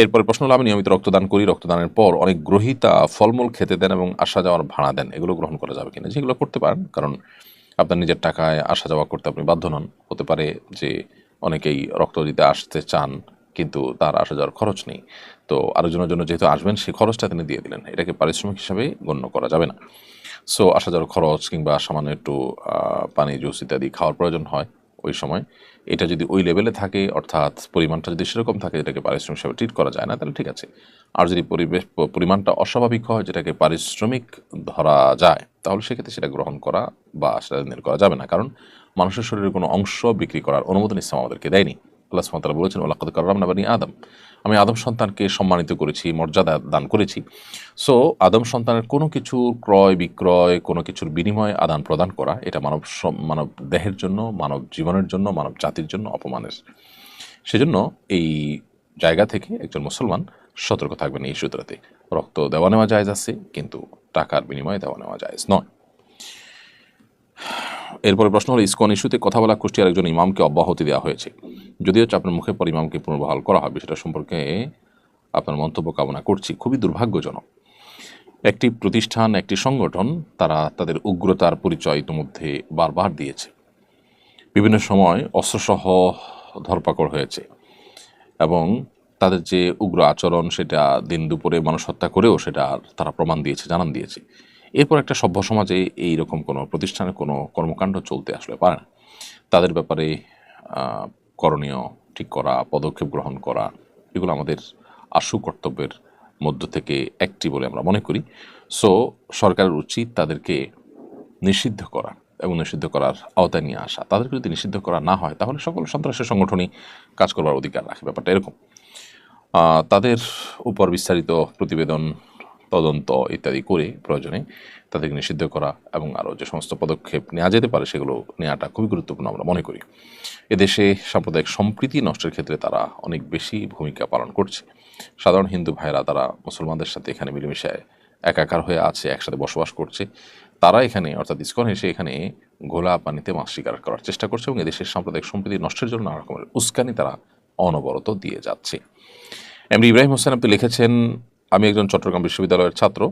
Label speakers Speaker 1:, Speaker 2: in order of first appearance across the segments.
Speaker 1: এরপরে প্রশ্ন হলো, আমি নিয়মিত রক্তদান করি, রক্তদানের পর অনেক গ্রহীতা ফলমূল খেতে দেন এবং আসা যাওয়ার ভাড়া দেন, এগুলো গ্রহণ করা যাবে কিনা? যেগুলো করতে পারেন, কারণ আপনার নিজের টাকায় আসা যাওয়া করতে আপনি বাধ্য নন। হতে পারে যে অনেকেই রক্ত দিতে আসতে চান কিন্তু তার আসা যাওয়ার খরচ নেই, তো আরেকজনের জন্য যেহেতু আসবেন সেই খরচটা তিনি দিয়ে দিলেন, এটাকে পারিশ্রমিক হিসাবে গণ্য করা যাবে না। সো আসা যাওয়ার খরচ কিংবা সামান্য একটু পানি জুস ইত্যাদি খাওয়ার প্রয়োজন হয় ওই সময়, এটা যদি ওই লেভেলে থাকে, অর্থাৎ পরিমাণটা যদি সেরকম থাকে যেটাকে পারিশ্রমিক হিসাবে ট্রিট করা যায় না, তাহলে ঠিক আছে। আর যদি পরিমাণটা অস্বাভাবিক হয় যেটাকে পারিশ্রমিক ধরা যায়, তাহলে সেক্ষেত্রে সেটা গ্রহণ করা বা সেটা লেনদেন করা যাবে না, কারণ মানুষের শরীরের কোনো অংশ বিক্রি করার অনুমোদন ইসলাম আমাদেরকে দেয়নি। আল্লাহ সুবহানাহু ওয়া তাআলা বলেছেন, ওয়ালাকাদ কাররামনা বানি আদম, আমি আদম সন্তানকে সম্মানিত করেছি, মর্যাদা দান করেছি। সো আদম সন্তানের কোনো কিছুর ক্রয় বিক্রয়, কোনো কিছুর বিনিময়ে আদান প্রদান করা, এটা মানব দেহের জন্য, মানব জীবনের জন্য, মানব জাতির জন্য অপমানের। সেজন্য এই জায়গা থেকে একজন মুসলমান সতর্ক থাকবেন এই সূত্রতে। রক্ত দেওয়া নেওয়া জায়েজ আছে, কিন্তু টাকার বিনিময়ে দেওয়া নেওয়া জায়েজ নয়। এরপরে প্রশ্ন হলো, ইসকন ইস্যুতে কথা বলা কুষ্টিয়ার একজন ইমামকে অব্যাহতি দেওয়া হয়েছে, যদিও চাপের মুখে পর ইমামকে পুনর্বহাল করা হয়, বিষয়টা সম্পর্কে আপনার মন্তব্য কামনা করছি। খুবই দুর্ভাগ্যজনক। একটি প্রতিষ্ঠান, একটি সংগঠন, তারা তাদের উগ্রতার পরিচয় ইতিমধ্যে বারবার দিয়েছে। বিভিন্ন সময় অস্ত্রসহ ধরপাকড় হয়েছে এবং তাদের যে উগ্র আচরণ, সেটা দিন দুপুরে মানুষ হত্যা করেও সেটা তারা প্রমাণ দিয়েছে, জানান দিয়েছে। এরপর একটা সভ্য সমাজে এইরকম কোনো প্রতিষ্ঠানের কোনো কর্মকাণ্ড চলতে আসলে পারে না। তাদের ব্যাপারে করণীয় ঠিক করা, পদক্ষেপ গ্রহণ করা, এগুলো আমাদের আশু কর্তব্যের মধ্য থেকে একটি বলে আমরা মনে করি। সো সরকারের উচিত তাদেরকে নিষিদ্ধ করা এবং নিষিদ্ধ করার আওতায় নিয়ে আসা। তাদেরকে যদি নিষিদ্ধ করা না হয়, তাহলে সকল সন্ত্রাসের সংগঠনই কাজ করবার অধিকার রাখে। ব্যাপারটা এরকম। তাদের উপর বিস্তারিত প্রতিবেদন, তদন্ত ইত্যাদি করে প্রয়োজনে তাদেরকে নিষিদ্ধ করা এবং আরও যে সমস্ত পদক্ষেপ নেওয়া যেতে পারে সেগুলো নেওয়াটা খুবই গুরুত্বপূর্ণ আমরা মনে করি। এদেশে সাম্প্রদায়িক সম্প্রীতি নষ্টের ক্ষেত্রে তারা অনেক বেশি ভূমিকা পালন করছে। সাধারণ হিন্দু ভাইরা তারা মুসলমানদের সাথে এখানে মিলেমিশে একাকার হয়ে আছে, একসাথে বসবাস করছে। তারা এখানে, অর্থাৎ ইসকন এসে এখানে ঘোলা পানিতে মাছ শিকার করার চেষ্টা করছে এবং এদেশের সাম্প্রদায়িক সম্প্রীতি নষ্টের জন্য নানা রকমের উস্কানি তারা অনবরত দিয়ে যাচ্ছে। এমনি ইব্রাহিম হোসেন আপনি লিখেছেন, আমি একজন চট্টগ্রাম বিশ্ববিদ্যালয়ের ছাত্র।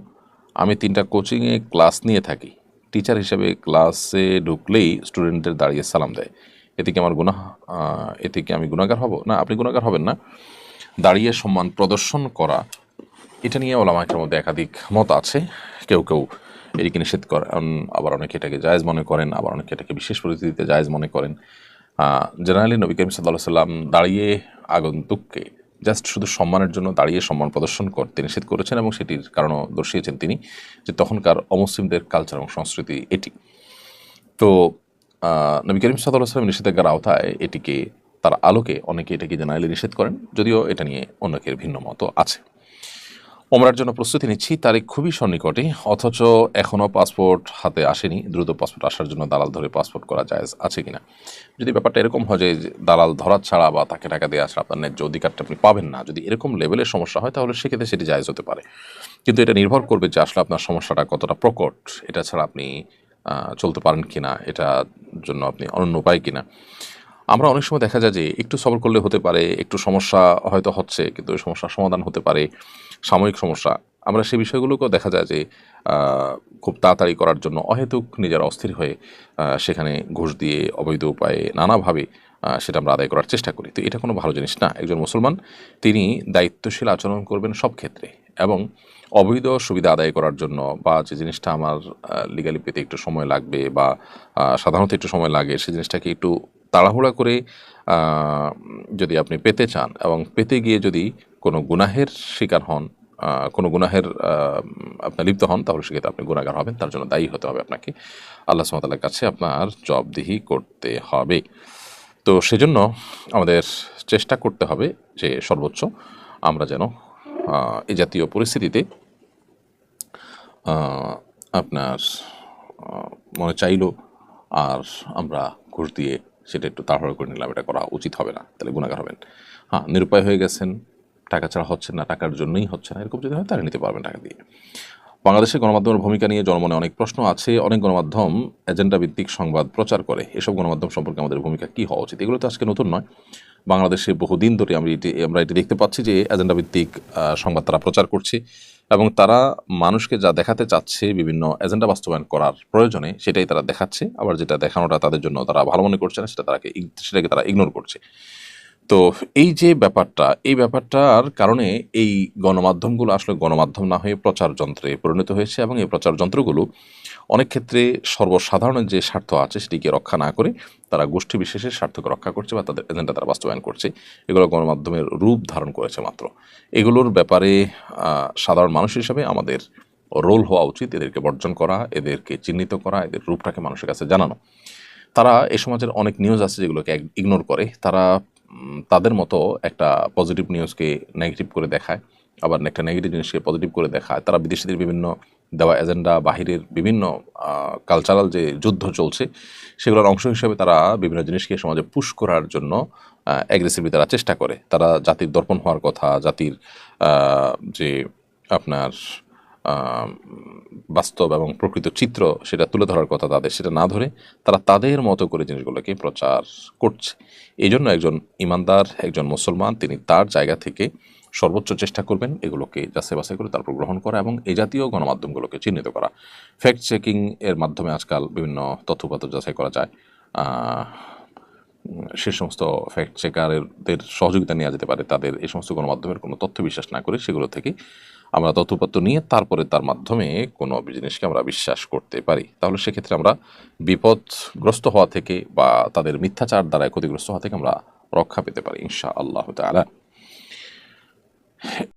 Speaker 1: আমি 3টা কোচিংয়ে ক্লাস নিয়ে থাকি। টিচার হিসেবে ক্লাসে ঢুকলেই স্টুডেন্টদের দাঁড়িয়ে সালাম দেয়। এতে কি আমার গুনাহ, এতে কি আমি গুনাহগার হব? না, আপনি গুনাহগার হবেন না। দাঁড়িয়ে সম্মান প্রদর্শন করা, এটা নিয়ে ওলামায়ের মধ্যে একাধিক মত আছে। কেউ কেউ এটিকে নিষেধ করেন, আবার অনেকে এটাকে জায়েজ মনে করেন, আবার অনেকে এটাকে বিশেষ পরিস্থিতিতে জায়েজ মনে করেন। জেনারেলি নবী করিম সাল্লাল্লাহু আলাইহি সাল্লাম দাঁড়িয়ে আগন্তুককে জাস্ট শুধু সম্মানের জন্য দাঁড়িয়ে সম্মান প্রদর্শন করতে নিষেধ করেছেন এবং সেটির কারণও দর্শিয়েছেন তিনি, যে তখনকার অমুসলিমদের কালচার এবং সংস্কৃতি এটি। তো নবী করিম সাল্লাল্লাহু আলাইহি ওয়াসাল্লাম নিষেধাজ্ঞার আওতায় এটিকে, তার আলোকে অনেকে এটাকে জেনারেলি নিষেধ করেন, যদিও এটা নিয়ে অনেকের ভিন্ন মত আছে। ওমরার জন্য প্রস্তুতি নিচ্ছি, তারিখ খুবই সন্নিকটে, অথচ এখনও পাসপোর্ট হাতে আসেনি। দ্রুত পাসপোর্ট আসার জন্য দালাল ধরে পাসপোর্ট করা জায়েজ আছে কিনা? যদি ব্যাপারটা এরকম হয় যে দালাল ধরা ছাড়া বা তাকে টাকা দিয়ে আসলে আপনার ন্যায্য অধিকারটা আপনি পাবেন না, যদি এরকম লেভেলের সমস্যা হয়, তাহলে সেক্ষেত্রে সেটি জায়েজ হতে পারে। কিন্তু এটা নির্ভর করবে যে আসলে আপনার সমস্যাটা কতটা প্রকট, এটা ছাড়া আপনি চলতে পারেন কিনা, এটার জন্য আপনি অনন্য উপায় কিনা। আমরা অনেক সময় দেখা যায় যে একটু সবর করলে হতে পারে, একটু সমস্যা হয়তো হচ্ছে, কিন্তু ওই সমস্যার সমাধান হতে পারে, সাময়িক সমস্যা। আমরা সেই বিষয়গুলোকেও দেখা যায় যে খুব তাড়াতাড়ি করার জন্য অহেতুক নিজেরা অস্থির হয়ে সেখানে ঘুষ দিয়ে অবৈধ উপায়ে নানাভাবে সেটা আমরা আদায় করার চেষ্টা করি। তো এটা কোনো ভালো জিনিস না। একজন মুসলমান তিনি দায়িত্বশীল আচরণ করবেন সব ক্ষেত্রে, এবং অবৈধ সুবিধা আদায় করার জন্য বা যে জিনিসটা আমার লিগালি পেতে একটু সময় লাগবে বা সাধারণত একটু সময় লাগে, সেই জিনিসটাকে একটু তাড়াহুড়া করে যদি আপনি পেতে চান এবং পেতে গিয়ে যদি কোনো গুনাহের শিকার হন, কোনো গুনাহের আপনার লিপ্ত হন, তাহলে সেক্ষেত্রে আপনি গুনাহগার হবেন, তার জন্য দায়ী হতে হবে আপনাকে। আল্লাহ সুবহানাহু ওয়া তাআলার কাছে আপনার জবাবদিহি করতে হবে। তো সেজন্য আমাদের চেষ্টা করতে হবে যে সর্বোচ্চ আমরা যেন এই জাতীয় পরিস্থিতিতে আপনার মনে চাইলো আর আমরা ঘুষ দিয়ে সেটা একটু তাড়াহুড়ো করে নিলাম, এটা করা উচিত হবে না, তাহলে গুনাহগার হবেন। হ্যাঁ, নিরুপায় হয়ে গেছেন, টাকা ছাড়া হচ্ছে না, টাকার জন্যই হচ্ছে না, এরকম যদি হয় তাহলে নিতে পারবেন টাকা দিয়ে। বাংলাদেশের গণমাধ্যমের ভূমিকা নিয়ে জনমনে অনেক প্রশ্ন আছে। অনেক গণমাধ্যম এজেন্ডা ভিত্তিক সংবাদ প্রচার করে। এসব গণমাধ্যম সম্পর্কে আমাদের ভূমিকা কী হওয়া উচিত? এগুলো তো আজকে নতুন নয়। বাংলাদেশে বহুদিন ধরে আমরা এটি দেখতে পাচ্ছি যে এজেন্ডা ভিত্তিক সংবাদ তারা প্রচার করছে এবং তারা মানুষকে যা দেখাতে চাচ্ছে বিভিন্ন এজেন্ডা বাস্তবায়ন করার প্রয়োজনে সেটাই তারা দেখাচ্ছে। আবার যেটা দেখানোটা তাদের জন্য তারা ভালো মনে করছে না সেটাকে তারা ইগনোর করছে। তো এই যে ব্যাপারটা, এই ব্যাপারটার কারণে এই গণমাধ্যমগুলো আসলে গণমাধ্যম না হয়ে প্রচার যন্ত্রে পরিণত হয়েছে এবং এই প্রচার যন্ত্রগুলো অনেক ক্ষেত্রে সর্বসাধারণের যে স্বার্থ আছে সেটিকে রক্ষা না করে তারা গোষ্ঠী বিশেষের স্বার্থকে রক্ষা করছে বা তাদের এজেন্ডা তারা বাস্তবায়ন করছে। এগুলো গণমাধ্যমের রূপ ধারণ করেছে মাত্র। এগুলোর ব্যাপারে সাধারণ মানুষ হিসাবে আমাদের রোল হওয়া উচিত এদেরকে বর্জন করা, এদেরকে চিহ্নিত করা, এদের রূপটাকে মানুষের কাছে জানানো। তারা এ সমাজের অনেক নিউজ আছে যেগুলোকে ইগনোর করে। তারা তাদের মতো একটা পজিটিভ নিউজকে নেগেটিভ করে দেখায়, আবার একটা নেগেটিভ জিনিসকে পজিটিভ করে দেখায়। তারা বিদেশিদের বিভিন্ন দেওয়া এজেন্ডা, বাহিরের বিভিন্ন কালচারাল যে যুদ্ধ চলছে সেগুলোর অংশ হিসেবে তারা বিভিন্ন জিনিসকে সমাজে পুশ করার জন্য অ্যাগ্রেসিভলি তারা চেষ্টা করে। তারা জাতির দর্পণ হওয়ার কথা, জাতির যে আপনার বাস্তব এবং প্রকৃত চিত্র সেটা তুলে ধরার কথা তাদের, সেটা না ধরে তারা তাদের মতো করে জিনিসগুলোকে প্রচার করছে। এই জন্য একজন ইমানদার, একজন মুসলমান তিনি তার জায়গা থেকে সর্বোচ্চ চেষ্টা করবেন এগুলোকে যাচাই বাছাই করে তারপর গ্রহণ করা এবং এই জাতীয় গণমাধ্যমগুলোকে চিহ্নিত করা। ফ্যাক্ট চেকিং এর মাধ্যমে আজকাল বিভিন্ন তথ্যপত্র যাচাই করা যায়। সে সমস্ত ফ্যাক্ট চেকারদের সহযোগিতা নেওয়া যেতে পারে। তাদের এই সমস্ত গণমাধ্যমের কোনো তথ্য বিশ্বাস না করে সেগুলো থেকে আমরা তথ্যপত্র নিয়ে তারপরে তার মাধ্যমে কোনো জিনিসকে আমরা বিশ্বাস করতে পারি। তাহলে সেক্ষেত্রে আমরা বিপদগ্রস্ত হওয়া থেকে বা তাদের মিথ্যাচার দ্বারা ক্ষতিগ্রস্ত হওয়া থেকে আমরা রক্ষা পেতে পারি ইনশাআল্লাহ তাআলা।